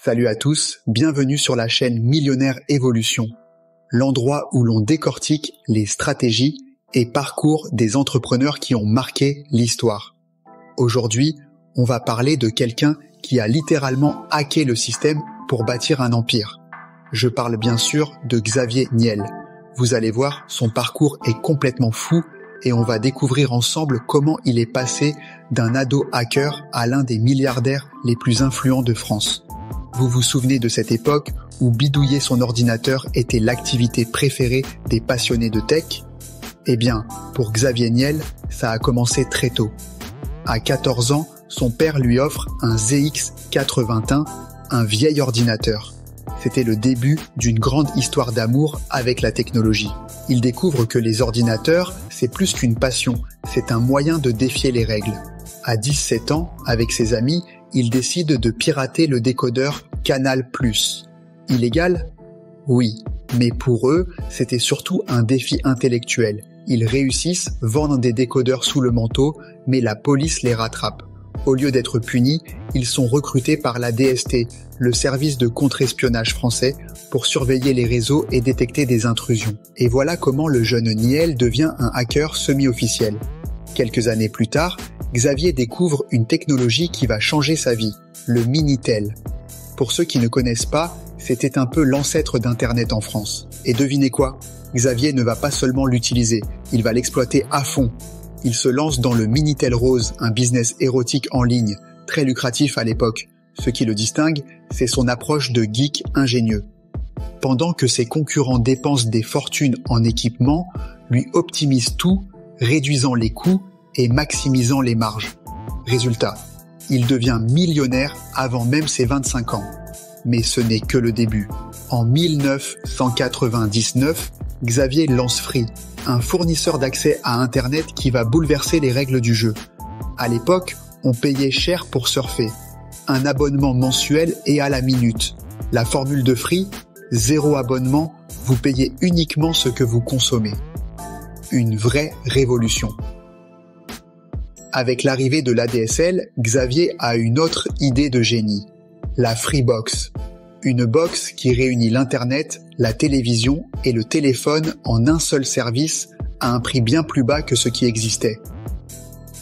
Salut à tous, bienvenue sur la chaîne Millionnaire Évolution, l'endroit où l'on décortique les stratégies et parcours des entrepreneurs qui ont marqué l'histoire. Aujourd'hui, on va parler de quelqu'un qui a littéralement hacké le système pour bâtir un empire. Je parle bien sûr de Xavier Niel. Vous allez voir, son parcours est complètement fou et on va découvrir ensemble comment il est passé d'un ado hacker à l'un des milliardaires les plus influents de France. Vous vous souvenez de cette époque où bidouiller son ordinateur était l'activité préférée des passionnés de tech? Eh bien, pour Xavier Niel, ça a commencé très tôt. À 14 ans, son père lui offre un ZX81, un vieil ordinateur. C'était le début d'une grande histoire d'amour avec la technologie. Il découvre que les ordinateurs, c'est plus qu'une passion, c'est un moyen de défier les règles. À 17 ans, avec ses amis, il décide de pirater le décodeur Canal+. Illégal? Oui, mais pour eux, c'était surtout un défi intellectuel. Ils réussissent, vendent des décodeurs sous le manteau, mais la police les rattrape. Au lieu d'être punis, ils sont recrutés par la DST, le service de contre-espionnage français, pour surveiller les réseaux et détecter des intrusions. Et voilà comment le jeune Niel devient un hacker semi-officiel. Quelques années plus tard, Xavier découvre une technologie qui va changer sa vie, le Minitel. Pour ceux qui ne connaissent pas, c'était un peu l'ancêtre d'Internet en France. Et devinez quoi? Xavier ne va pas seulement l'utiliser, il va l'exploiter à fond. Il se lance dans le Minitel Rose, un business érotique en ligne, très lucratif à l'époque. Ce qui le distingue, c'est son approche de geek ingénieux. Pendant que ses concurrents dépensent des fortunes en équipement, lui optimise tout, réduisant les coûts et maximisant les marges. Résultat, il devient millionnaire avant même ses 25 ans. Mais ce n'est que le début. En 1999, Xavier lance Free, un fournisseur d'accès à Internet qui va bouleverser les règles du jeu. À l'époque, on payait cher pour surfer. Un abonnement mensuel et à la minute. La formule de Free, 0 abonnement, vous payez uniquement ce que vous consommez. Une vraie révolution. Avec l'arrivée de l'ADSL, Xavier a une autre idée de génie. La Freebox. Une box qui réunit l'Internet, la télévision et le téléphone en un seul service à un prix bien plus bas que ce qui existait.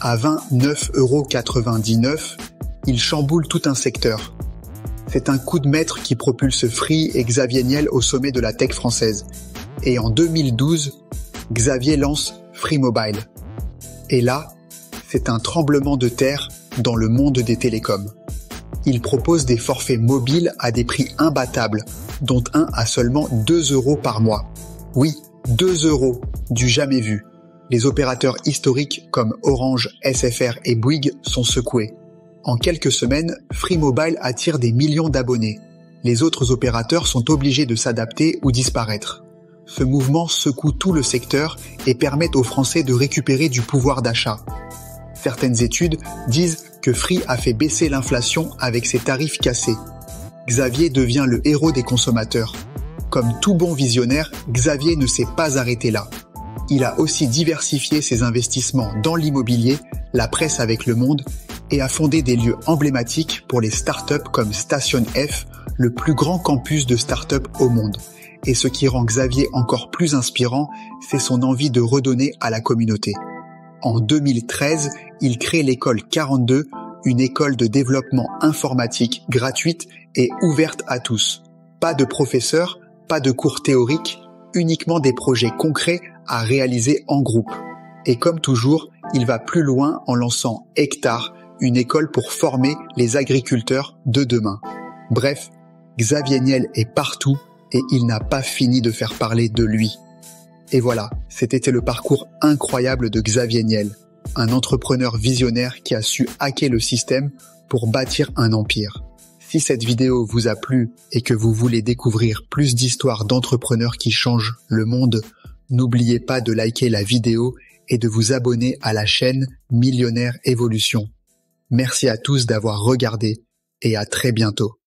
À 29,99 €, il chamboule tout un secteur. C'est un coup de maître qui propulse Free et Xavier Niel au sommet de la tech française. Et en 2012, Xavier lance Free Mobile. Et là, c'est un tremblement de terre dans le monde des télécoms. Il propose des forfaits mobiles à des prix imbattables, dont un à seulement 2 € par mois. Oui, 2 €, du jamais vu. Les opérateurs historiques comme Orange, SFR et Bouygues sont secoués. En quelques semaines, Free Mobile attire des millions d'abonnés. Les autres opérateurs sont obligés de s'adapter ou disparaître. Ce mouvement secoue tout le secteur et permet aux Français de récupérer du pouvoir d'achat. Certaines études disent que Free a fait baisser l'inflation avec ses tarifs cassés. Xavier devient le héros des consommateurs. Comme tout bon visionnaire, Xavier ne s'est pas arrêté là. Il a aussi diversifié ses investissements dans l'immobilier, la presse avec Le Monde et a fondé des lieux emblématiques pour les startups comme Station F, le plus grand campus de startups au monde. Et ce qui rend Xavier encore plus inspirant, c'est son envie de redonner à la communauté. En 2013, il crée l'école 42, une école de développement informatique gratuite et ouverte à tous. Pas de professeurs, pas de cours théoriques, uniquement des projets concrets à réaliser en groupe. Et comme toujours, il va plus loin en lançant Hectare, une école pour former les agriculteurs de demain. Bref, Xavier Niel est partout et il n'a pas fini de faire parler de lui. Et voilà, c'était le parcours incroyable de Xavier Niel, un entrepreneur visionnaire qui a su hacker le système pour bâtir un empire. Si cette vidéo vous a plu et que vous voulez découvrir plus d'histoires d'entrepreneurs qui changent le monde, n'oubliez pas de liker la vidéo et de vous abonner à la chaîne Millionnaire Évolution. Merci à tous d'avoir regardé et à très bientôt.